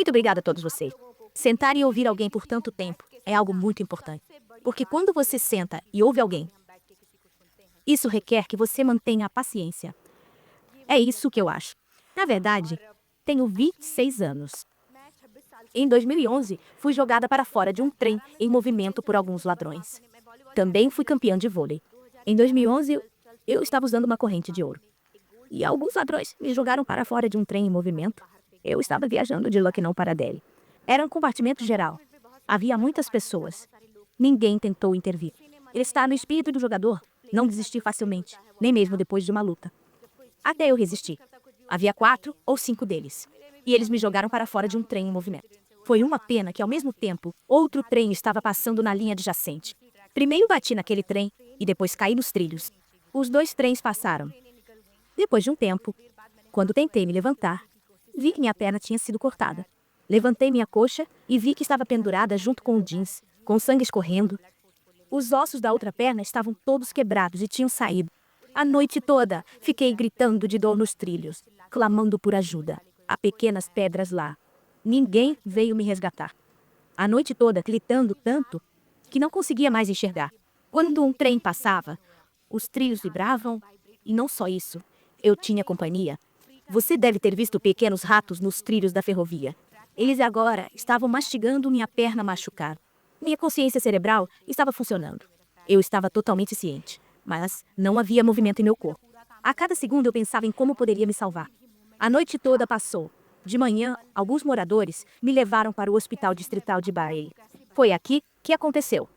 Muito obrigada a todos vocês. Sentar e ouvir alguém por tanto tempo é algo muito importante. Porque quando você senta e ouve alguém, isso requer que você mantenha a paciência. É isso que eu acho. Na verdade, tenho 26 anos. Em 2011, fui jogada para fora de um trem em movimento por alguns ladrões. Também fui campeã de vôlei. Em 2011, eu estava usando uma corrente de ouro. E alguns ladrões me jogaram para fora de um trem em movimento. Eu estava viajando de Lucknow para Delhi. Era um compartimento geral. Havia muitas pessoas. Ninguém tentou intervir. Ele está no espírito do jogador. Não desistir facilmente, nem mesmo depois de uma luta. Até eu resisti. Havia 4 ou 5 deles. E eles me jogaram para fora de um trem em movimento. Foi uma pena que, ao mesmo tempo, outro trem estava passando na linha adjacente. Primeiro bati naquele trem e depois caí nos trilhos. Os 2 trens passaram. Depois de um tempo, quando tentei me levantar, vi que minha perna tinha sido cortada. Levantei minha coxa e vi que estava pendurada junto com o jeans, com sangue escorrendo. Os ossos da outra perna estavam todos quebrados e tinham saído. A noite toda, fiquei gritando de dor nos trilhos, clamando por ajuda. Há pequenas pedras lá. Ninguém veio me resgatar. A noite toda, gritando tanto, que não conseguia mais enxergar. Quando um trem passava, os trilhos vibravam, e não só isso, eu tinha companhia. Você deve ter visto pequenos ratos nos trilhos da ferrovia. Eles agora estavam mastigando minha perna machucada. Minha consciência cerebral estava funcionando. Eu estava totalmente ciente, mas não havia movimento em meu corpo. A cada segundo eu pensava em como poderia me salvar. A noite toda passou. De manhã, alguns moradores me levaram para o hospital distrital de Bareilly. Foi aqui que aconteceu.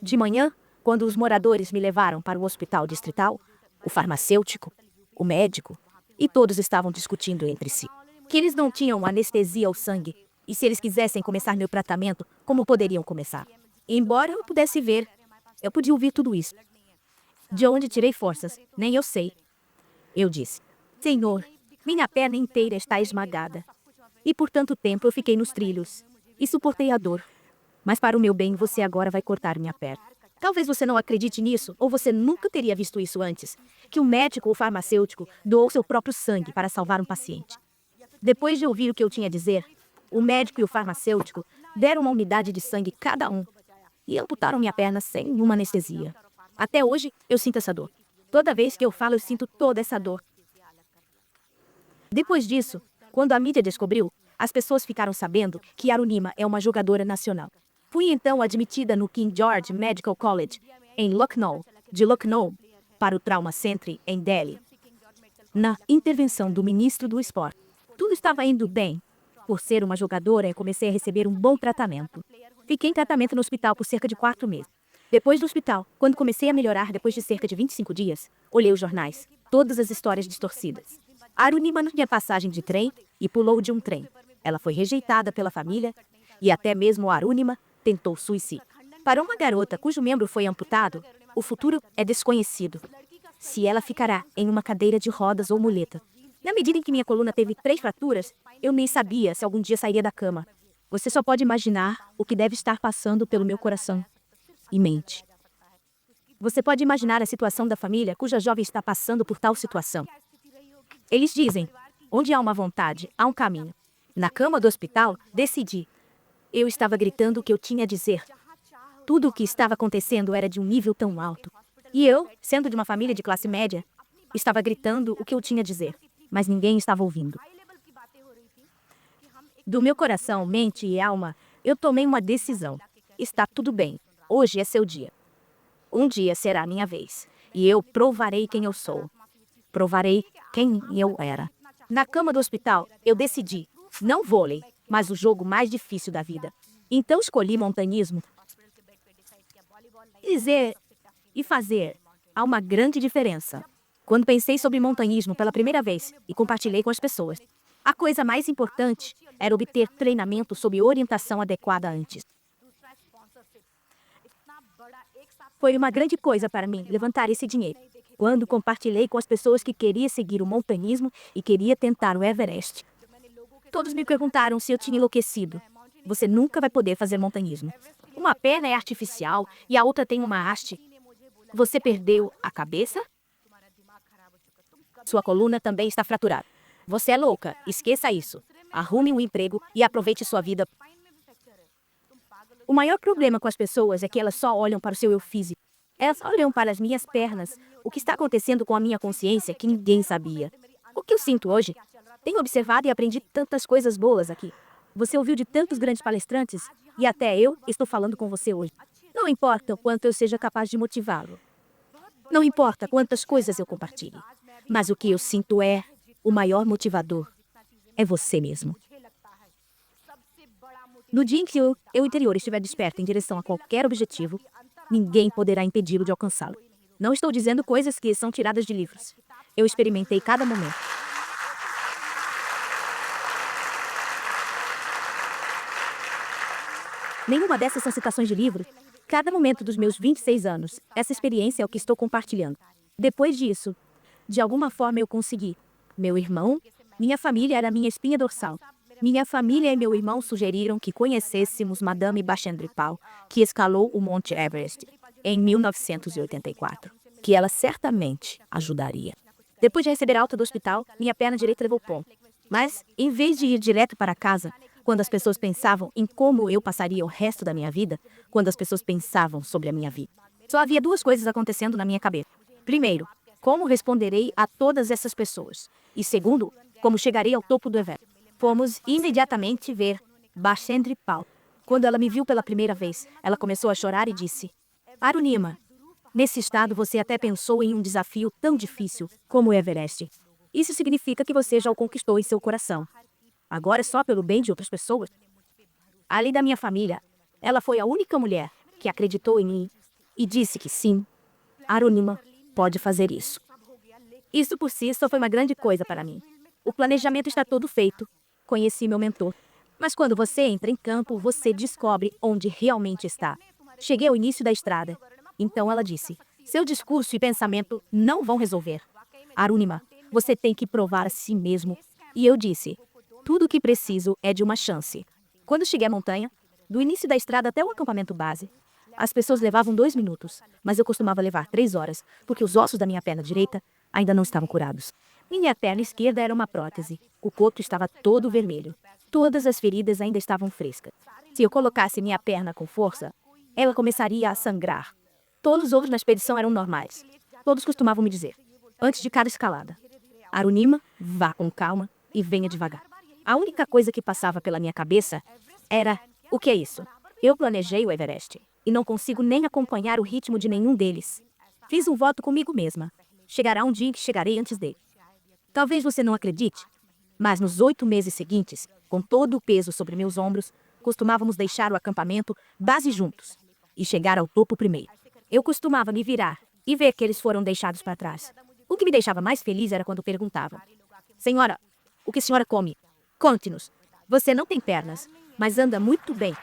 De manhã, quando os moradores me levaram para o hospital distrital, o farmacêutico, o médico, e todos estavam discutindo entre si. Que eles não tinham anestesia ao sangue, e se eles quisessem começar meu tratamento, como poderiam começar? Embora eu pudesse ver, eu podia ouvir tudo isso. De onde tirei forças, nem eu sei. Eu disse: Senhor, minha perna inteira está esmagada. E por tanto tempo eu fiquei nos trilhos, e suportei a dor. Mas para o meu bem, você agora vai cortar minha perna. Talvez você não acredite nisso, ou você nunca teria visto isso antes, que o médico ou farmacêutico doou seu próprio sangue para salvar um paciente. Depois de ouvir o que eu tinha a dizer, o médico e o farmacêutico deram uma unidade de sangue cada um e amputaram minha perna sem nenhuma anestesia. Até hoje, eu sinto essa dor. Toda vez que eu falo, eu sinto toda essa dor. Depois disso, quando a mídia descobriu, as pessoas ficaram sabendo que Arunima é uma jogadora nacional. Fui então admitida no King George Medical College, em Lucknow, de Lucknow, para o Trauma Center em Delhi. Na intervenção do ministro do esporte, tudo estava indo bem. Por ser uma jogadora, eu comecei a receber um bom tratamento. Fiquei em tratamento no hospital por cerca de 4 meses. Depois do hospital, quando comecei a melhorar depois de cerca de 25 dias, olhei os jornais, todas as histórias distorcidas. Arunima não tinha passagem de trem e pulou de um trem. Ela foi rejeitada pela família e até mesmo Arunima tentou suicídio. Para uma garota cujo membro foi amputado, o futuro é desconhecido. Se ela ficará em uma cadeira de rodas ou muleta. Na medida em que minha coluna teve 3 fraturas, eu nem sabia se algum dia sairia da cama. Você só pode imaginar o que deve estar passando pelo meu coração e mente. Você pode imaginar a situação da família cuja jovem está passando por tal situação. Eles dizem: onde há uma vontade, há um caminho. Na cama do hospital, decidi. Eu estava gritando o que eu tinha a dizer. Tudo o que estava acontecendo era de um nível tão alto. E eu, sendo de uma família de classe média, estava gritando o que eu tinha a dizer, mas ninguém estava ouvindo. Do meu coração, mente e alma, eu tomei uma decisão. Está tudo bem. Hoje é seu dia. Um dia será a minha vez. E eu provarei quem eu sou. Provarei quem eu era. Na cama do hospital, eu decidi, não vôlei, mas o jogo mais difícil da vida. Então escolhi montanhismo. Dizer e fazer há uma grande diferença. Quando pensei sobre montanhismo pela primeira vez e compartilhei com as pessoas, a coisa mais importante era obter treinamento sob orientação adequada antes. Foi uma grande coisa para mim levantar esse dinheiro. Quando compartilhei com as pessoas que queria seguir o montanhismo e queria tentar o Everest, todos me perguntaram se eu tinha enlouquecido. Você nunca vai poder fazer montanhismo. Uma perna é artificial e a outra tem uma haste. Você perdeu a cabeça? Sua coluna também está fraturada. Você é louca, esqueça isso. Arrume um emprego e aproveite sua vida. O maior problema com as pessoas é que elas só olham para o seu eu físico. Elas olham para as minhas pernas. O que está acontecendo com a minha consciência que ninguém sabia. O que eu sinto hoje? Tenho observado e aprendi tantas coisas boas aqui. Você ouviu de tantos grandes palestrantes e até eu estou falando com você hoje. Não importa o quanto eu seja capaz de motivá-lo. Não importa quantas coisas eu compartilhe. Mas o que eu sinto é o maior motivador. É você mesmo. No dia em que o eu interior estiver desperto em direção a qualquer objetivo, ninguém poderá impedi-lo de alcançá-lo. Não estou dizendo coisas que são tiradas de livros. Eu experimentei cada momento. Nenhuma dessas são citações de livro. Cada momento dos meus 26 anos, essa experiência é o que estou compartilhando. Depois disso, de alguma forma eu consegui. Meu irmão, minha família era minha espinha dorsal. Minha família e meu irmão sugeriram que conhecêssemos Madame Bachendri Pal, que escalou o Monte Everest em 1984, que ela certamente ajudaria. Depois de receber alta do hospital, minha perna direita levou pó. Mas, em vez de ir direto para casa, quando as pessoas pensavam em como eu passaria o resto da minha vida, quando as pessoas pensavam sobre a minha vida, só havia duas coisas acontecendo na minha cabeça. Primeiro, como responderei a todas essas pessoas? E segundo, como chegarei ao topo do Everest? Fomos imediatamente ver Bachendri Pal. Quando ela me viu pela primeira vez, ela começou a chorar e disse: Arunima, nesse estado você até pensou em um desafio tão difícil como o Everest. Isso significa que você já o conquistou em seu coração. Agora é só pelo bem de outras pessoas. Além da minha família, ela foi a única mulher que acreditou em mim e disse que sim, Arunima pode fazer isso. Isso por si só foi uma grande coisa para mim. O planejamento está todo feito. Conheci meu mentor. Mas quando você entra em campo, você descobre onde realmente está. Cheguei ao início da estrada. Então ela disse: seu discurso e pensamento não vão resolver. Arunima, você tem que provar a si mesmo. E eu disse: tudo o que preciso é de uma chance. Quando cheguei à montanha, do início da estrada até o acampamento base, as pessoas levavam 2 minutos, mas eu costumava levar 3 horas, porque os ossos da minha perna direita ainda não estavam curados. Minha perna esquerda era uma prótese. O corpo estava todo vermelho. Todas as feridas ainda estavam frescas. Se eu colocasse minha perna com força, ela começaria a sangrar. Todos os outros na expedição eram normais. Todos costumavam me dizer, antes de cada escalada: Arunima, vá com calma e venha devagar. A única coisa que passava pela minha cabeça era: o que é isso? Eu planejei o Everest e não consigo nem acompanhar o ritmo de nenhum deles. Fiz um voto comigo mesma. Chegará um dia em que chegarei antes dele. Talvez você não acredite, mas nos 8 meses seguintes, com todo o peso sobre meus ombros, costumávamos deixar o acampamento base juntos e chegar ao topo primeiro. Eu costumava me virar e ver que eles foram deixados para trás. O que me deixava mais feliz era quando perguntavam: senhora, o que a senhora come? Conte-nos. Você não tem pernas, mas anda muito bem.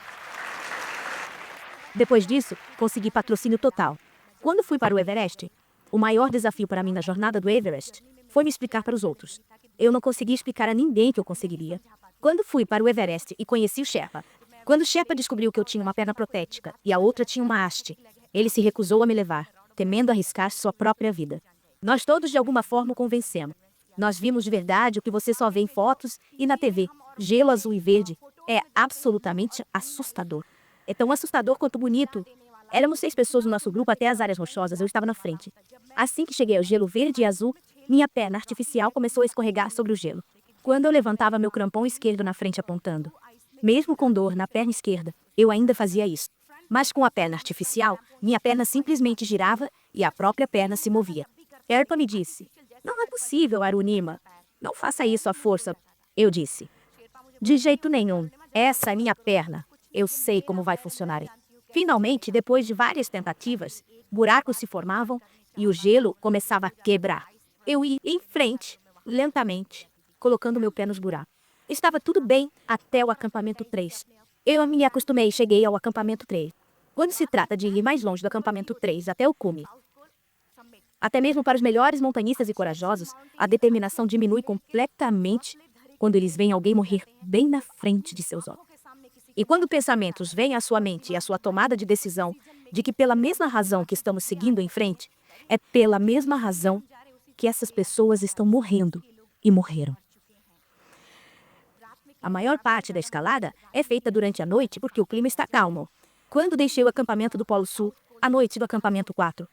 Depois disso, consegui patrocínio total. Quando fui para o Everest, o maior desafio para mim na jornada do Everest foi me explicar para os outros. Eu não consegui explicar a ninguém que eu conseguiria. Quando fui para o Everest e conheci o Sherpa, quando o Sherpa descobriu que eu tinha uma perna protética e a outra tinha uma haste, ele se recusou a me levar, temendo arriscar sua própria vida. Nós todos de alguma forma o convencemos. Nós vimos de verdade o que você só vê em fotos e na TV. Gelo azul e verde. É absolutamente assustador. É tão assustador quanto bonito. Éramos 6 pessoas no nosso grupo até as áreas rochosas, eu estava na frente. Assim que cheguei ao gelo verde e azul, minha perna artificial começou a escorregar sobre o gelo. Quando eu levantava meu crampão esquerdo na frente apontando, mesmo com dor na perna esquerda, eu ainda fazia isso. Mas com a perna artificial, minha perna simplesmente girava e a própria perna se movia. Sherpa me disse: não é possível, Arunima. Não faça isso à força. Eu disse: de jeito nenhum. Essa é minha perna. Eu sei como vai funcionar. Finalmente, depois de várias tentativas, buracos se formavam e o gelo começava a quebrar. Eu ia em frente, lentamente, colocando meu pé nos buracos. Estava tudo bem até o acampamento 3. Eu me acostumei e cheguei ao acampamento 3. Quando se trata de ir mais longe do acampamento 3 até o cume, até mesmo para os melhores montanhistas e corajosos, a determinação diminui completamente quando eles veem alguém morrer bem na frente de seus olhos. E quando pensamentos vêm à sua mente e à sua tomada de decisão de que pela mesma razão que estamos seguindo em frente, é pela mesma razão que essas pessoas estão morrendo e morreram. A maior parte da escalada é feita durante a noite porque o clima está calmo. Quando deixei o acampamento do Polo Sul, à noite do acampamento 4,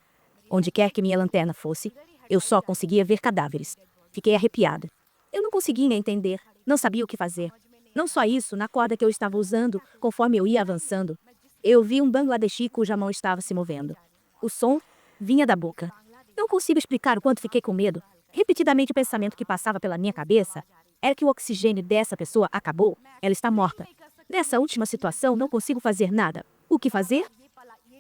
onde quer que minha lanterna fosse, eu só conseguia ver cadáveres. Fiquei arrepiada. Eu não conseguia entender, não sabia o que fazer. Não só isso, na corda que eu estava usando, conforme eu ia avançando, eu vi um Bangladeshi cuja mão estava se movendo. O som vinha da boca. Não consigo explicar o quanto fiquei com medo. Repetidamente o pensamento que passava pela minha cabeça era que o oxigênio dessa pessoa acabou. Ela está morta. Nessa última situação, não consigo fazer nada. O que fazer?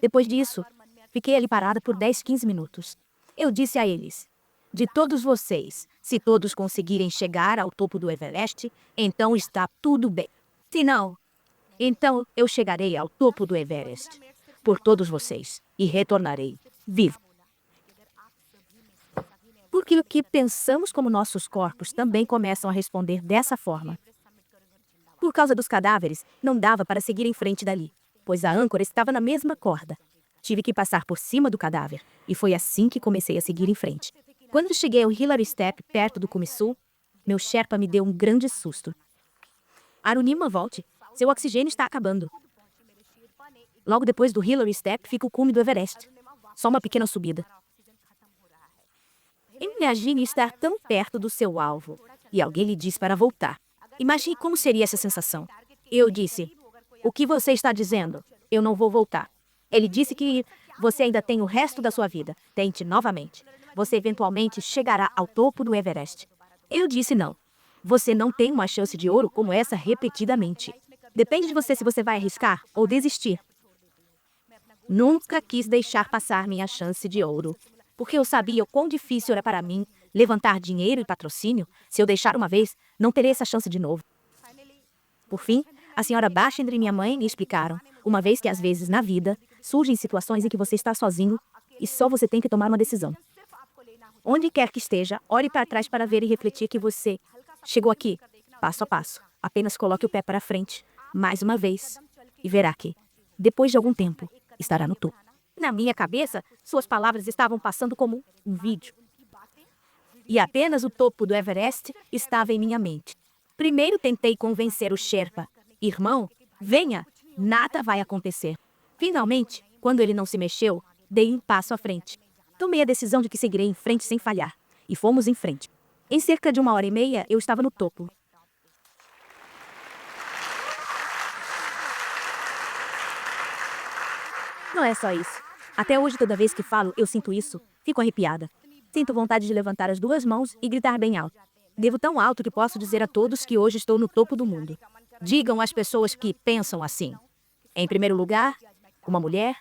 Depois disso, fiquei ali parada por 10, 15 minutos. Eu disse a eles: de todos vocês, se todos conseguirem chegar ao topo do Everest, então está tudo bem. Se não, então eu chegarei ao topo do Everest por todos vocês e retornarei vivo. Porque o que pensamos como nossos corpos também começam a responder dessa forma. Por causa dos cadáveres, não dava para seguir em frente dali, pois a âncora estava na mesma corda. Tive que passar por cima do cadáver, e foi assim que comecei a seguir em frente. Quando cheguei ao Hillary Step, perto do cume sul, meu Sherpa me deu um grande susto. Arunima, volte. Seu oxigênio está acabando. Logo depois do Hillary Step fica o cume do Everest. Só uma pequena subida. Imagine estar tão perto do seu alvo e alguém lhe diz para voltar. Imagine como seria essa sensação. Eu disse: o que você está dizendo? Eu não vou voltar. Ele disse que você ainda tem o resto da sua vida. Tente novamente. Você eventualmente chegará ao topo do Everest. Eu disse não. Você não tem uma chance de ouro como essa repetidamente. Depende de você se você vai arriscar ou desistir. Nunca quis deixar passar minha chance de ouro, porque eu sabia o quão difícil era para mim levantar dinheiro e patrocínio. Se eu deixar uma vez, não terei essa chance de novo. Por fim, a senhora Bashindra e minha mãe me explicaram, uma vez que às vezes na vida surgem situações em que você está sozinho e só você tem que tomar uma decisão. Onde quer que esteja, olhe para trás para ver e refletir que você chegou aqui, passo a passo. Apenas coloque o pé para frente, mais uma vez, e verá que, depois de algum tempo, estará no topo. Na minha cabeça, suas palavras estavam passando como um vídeo. E apenas o topo do Everest estava em minha mente. Primeiro tentei convencer o Sherpa. Irmão, venha, nada vai acontecer. Finalmente, quando ele não se mexeu, dei um passo à frente. Tomei a decisão de que seguirei em frente sem falhar. E fomos em frente. Em cerca de 1h30, eu estava no topo. Não é só isso. Até hoje, toda vez que falo, eu sinto isso. Fico arrepiada. Sinto vontade de levantar as duas mãos e gritar bem alto. Devo tão alto que posso dizer a todos que hoje estou no topo do mundo. Digam às pessoas que pensam assim. Em primeiro lugar, uma mulher.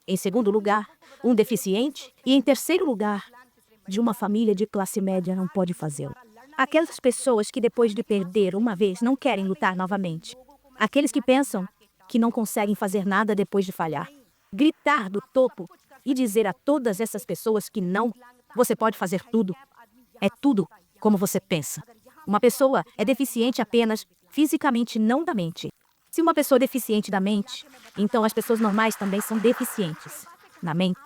Em segundo lugar, um deficiente. E em terceiro lugar, de uma família de classe média não pode fazê-lo. Aquelas pessoas que depois de perder uma vez não querem lutar novamente. Aqueles que pensam que não conseguem fazer nada depois de falhar. Gritar do topo e dizer a todas essas pessoas que não, você pode fazer tudo. É tudo como você pensa. Uma pessoa é deficiente apenas fisicamente, não da mente. Se uma pessoa é deficiente da mente, então as pessoas normais também são deficientes na mente.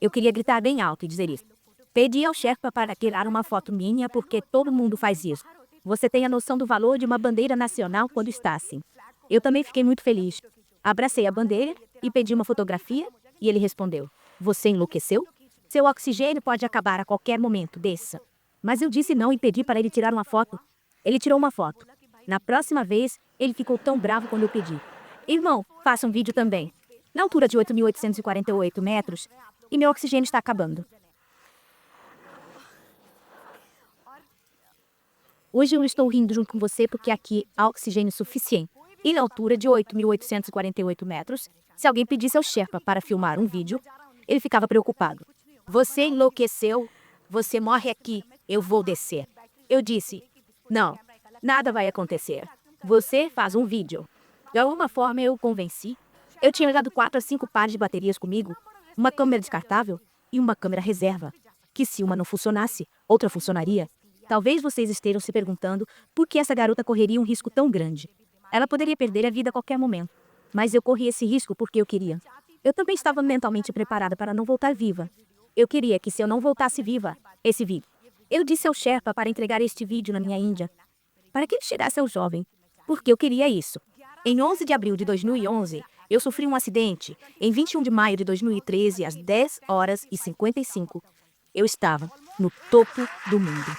Eu queria gritar bem alto e dizer isso. Pedi ao Sherpa para tirar uma foto minha porque todo mundo faz isso. Você tem a noção do valor de uma bandeira nacional quando está assim. Eu também fiquei muito feliz. Abracei a bandeira e pedi uma fotografia e ele respondeu: você enlouqueceu? Seu oxigênio pode acabar a qualquer momento, desça. Mas eu disse não e pedi para ele tirar uma foto. Ele tirou uma foto. Na próxima vez, ele ficou tão bravo quando eu pedi. Irmão, faça um vídeo também. Na altura de 8.848 metros, e meu oxigênio está acabando. Hoje eu estou rindo junto com você porque aqui há oxigênio suficiente. E na altura de 8.848 metros, se alguém pedisse ao Sherpa para filmar um vídeo, ele ficava preocupado. Você enlouqueceu? Você morre aqui, eu vou descer. Eu disse, não, nada vai acontecer. Você faz um vídeo. De alguma forma eu o convenci. Eu tinha levado 4 a 5 pares de baterias comigo, uma câmera descartável e uma câmera reserva, que se uma não funcionasse, outra funcionaria. Talvez vocês estejam se perguntando por que essa garota correria um risco tão grande. Ela poderia perder a vida a qualquer momento, mas eu corri esse risco porque eu queria. Eu também estava mentalmente preparada para não voltar viva. Eu queria que se eu não voltasse viva, esse vídeo. Eu disse ao Sherpa para entregar este vídeo na minha Índia, para que ele chegasse ao jovem. porque eu queria isso. Em 11 de abril de 2011, eu sofri um acidente. Em 21 de maio de 2013, às 10 horas e 55, eu estava no topo do mundo.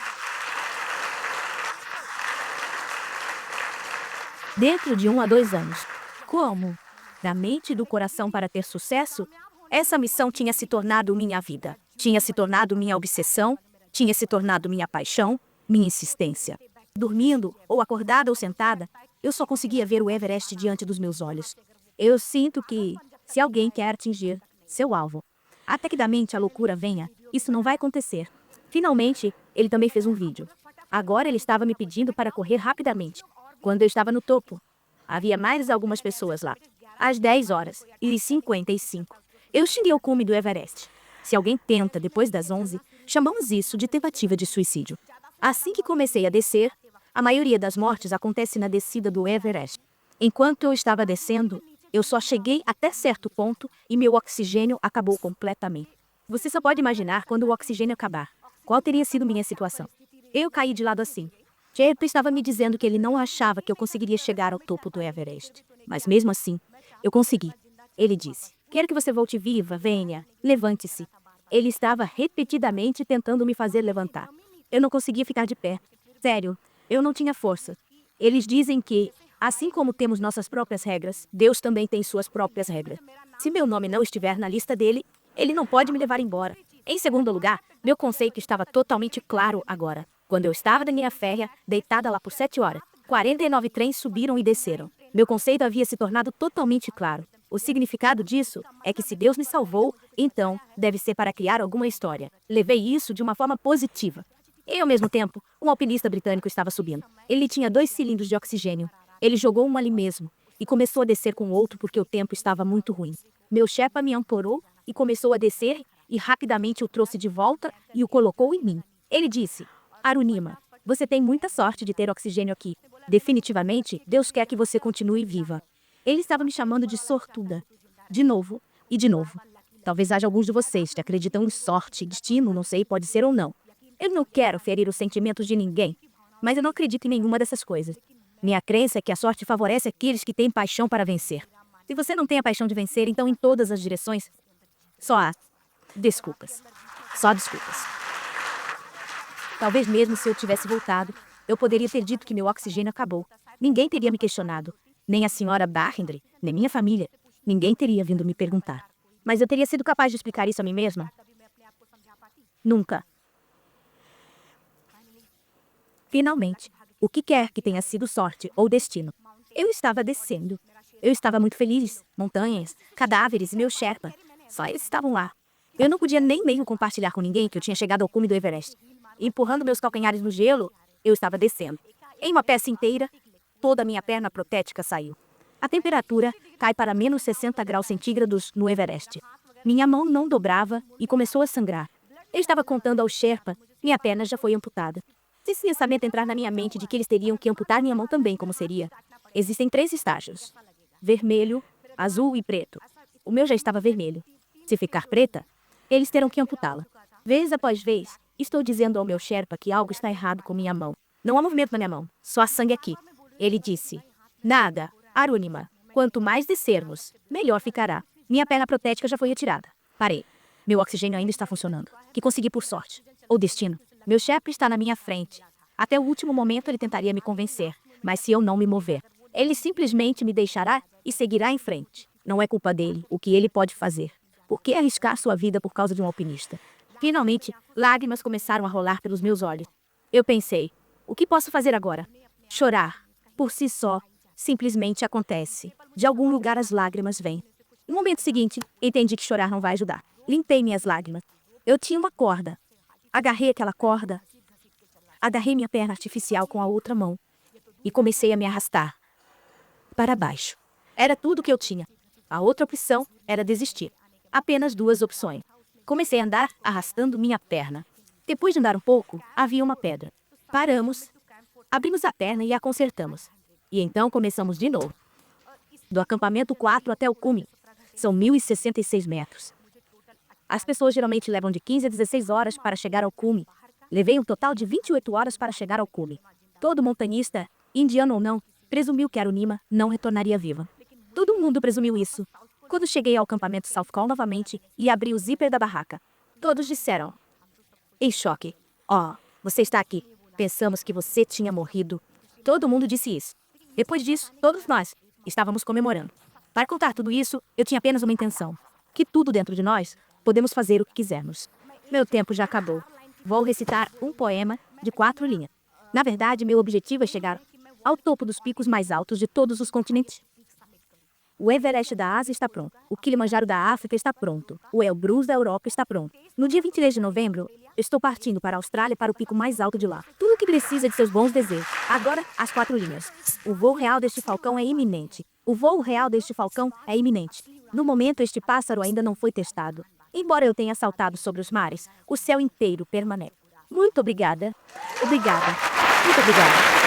Dentro de 1 a 2 anos. Como? Da mente e do coração para ter sucesso? Essa missão tinha se tornado minha vida. Tinha se tornado minha obsessão. Tinha se tornado minha paixão, minha insistência. Dormindo, ou acordada ou sentada, eu só conseguia ver o Everest diante dos meus olhos. Eu sinto que, se alguém quer atingir seu alvo, até que da mente a loucura venha, isso não vai acontecer. Finalmente, ele também fez um vídeo. Agora ele estava me pedindo para correr rapidamente. Quando eu estava no topo, havia mais algumas pessoas lá. Às 10 horas e 55, eu cheguei ao cume do Everest. Se alguém tenta depois das 11, chamamos isso de tentativa de suicídio. Assim que comecei a descer, a maioria das mortes acontece na descida do Everest. Enquanto eu estava descendo, eu só cheguei até certo ponto e meu oxigênio acabou completamente. Você só pode imaginar quando o oxigênio acabar. Qual teria sido minha situação? Eu caí de lado assim. Sherpa estava me dizendo que ele não achava que eu conseguiria chegar ao topo do Everest. Mas mesmo assim, eu consegui. Ele disse, quero que você volte viva, venha, levante-se. Ele estava repetidamente tentando me fazer levantar. Eu não conseguia ficar de pé. Sério, eu não tinha força. Eles dizem que, assim como temos nossas próprias regras, Deus também tem suas próprias regras. Se meu nome não estiver na lista dele, ele não pode me levar embora. Em segundo lugar, meu conceito estava totalmente claro agora. Quando eu estava na linha férrea, deitada lá por 7 horas, 49 trens subiram e desceram. Meu conceito havia se tornado totalmente claro. O significado disso é que se Deus me salvou, então deve ser para criar alguma história. Levei isso de uma forma positiva. E ao mesmo tempo, um alpinista britânico estava subindo. Ele tinha 2 cilindros de oxigênio. Ele jogou um ali mesmo e começou a descer com outro porque o tempo estava muito ruim. Meu Sherpa me ancorou e começou a descer e rapidamente o trouxe de volta e o colocou em mim. Ele disse, Arunima, você tem muita sorte de ter oxigênio aqui. Definitivamente, Deus quer que você continue viva. Ele estava me chamando de sortuda. De novo e de novo. Talvez haja alguns de vocês que acreditam em sorte, destino, não sei, pode ser ou não. Eu não quero ferir os sentimentos de ninguém, mas eu não acredito em nenhuma dessas coisas. Minha crença é que a sorte favorece aqueles que têm paixão para vencer. Se você não tem a paixão de vencer, então em todas as direções, só há desculpas. Só desculpas. Talvez mesmo se eu tivesse voltado, eu poderia ter dito que meu oxigênio acabou. Ninguém teria me questionado. Nem a senhora Barrendre, nem minha família. Ninguém teria vindo me perguntar. Mas eu teria sido capaz de explicar isso a mim mesma? Nunca. Finalmente, o que quer que tenha sido sorte ou destino, eu estava descendo. Eu estava muito feliz. Montanhas, cadáveres e meu Sherpa. Só eles estavam lá. Eu não podia nem mesmo compartilhar com ninguém que eu tinha chegado ao cume do Everest. Empurrando meus calcanhares no gelo, eu estava descendo. Em uma peça inteira, toda a minha perna protética saiu. A temperatura cai para menos 60 graus centígrados no Everest. Minha mão não dobrava e começou a sangrar. Eu estava contando ao Sherpa, minha perna já foi amputada. Se esse pensamento entrar na minha mente de que eles teriam que amputar minha mão também, como seria? Existem 3 estágios. Vermelho, azul e preto. O meu já estava vermelho. Se ficar preta, eles terão que amputá-la. Vez após vez, estou dizendo ao meu Sherpa que algo está errado com minha mão. Não há movimento na minha mão, só há sangue aqui. Ele disse, nada, Arunima. Quanto mais descermos, melhor ficará. Minha perna protética já foi retirada. Parei. Meu oxigênio ainda está funcionando. Que consegui por sorte. Ou destino. Meu Sherpa está na minha frente. Até o último momento ele tentaria me convencer. Mas se eu não me mover, ele simplesmente me deixará e seguirá em frente. Não é culpa dele o que ele pode fazer. Por que arriscar sua vida por causa de um alpinista? Finalmente, lágrimas começaram a rolar pelos meus olhos. Eu pensei, o que posso fazer agora? Chorar. Por si só, simplesmente acontece. De algum lugar as lágrimas vêm. No momento seguinte, entendi que chorar não vai ajudar. Limpei minhas lágrimas. Eu tinha uma corda. Agarrei aquela corda. Agarrei minha perna artificial com a outra mão. E comecei a me arrastar. Para baixo. Era tudo o que eu tinha. A outra opção era desistir. Apenas 2 opções. Comecei a andar arrastando minha perna. Depois de andar um pouco, havia uma pedra. Paramos, abrimos a perna e a consertamos. E então começamos de novo. Do acampamento 4 até o cume. São 1.066 metros. As pessoas geralmente levam de 15 a 16 horas para chegar ao cume. Levei um total de 28 horas para chegar ao cume. Todo montanhista, indiano ou não, Presumiu que Arunima não retornaria viva. Todo mundo presumiu isso. Quando cheguei ao acampamento Southcall novamente e abri o zíper da barraca, todos disseram, em choque, "Oh, você está aqui. Pensamos que você tinha morrido." Todo mundo disse isso. Depois disso, todos nós estávamos comemorando. Para contar tudo isso, eu tinha apenas uma intenção. Que tudo dentro de nós podemos fazer o que quisermos. Meu tempo já acabou. Vou recitar um poema de 4 linhas. Na verdade, meu objetivo é chegar ao topo dos picos mais altos de todos os continentes. O Everest da Ásia está pronto. O Kilimanjaro da África está pronto. O Elbrus da Europa está pronto. No dia 23 de novembro, estou partindo para a Austrália para o pico mais alto de lá. Tudo o que precisa de seus bons desejos. Agora, as 4 linhas. O voo real deste falcão é iminente. O voo real deste falcão é iminente. No momento, este pássaro ainda não foi testado. Embora eu tenha saltado sobre os mares, o céu inteiro permanece. Muito obrigada. Obrigada. Muito obrigada.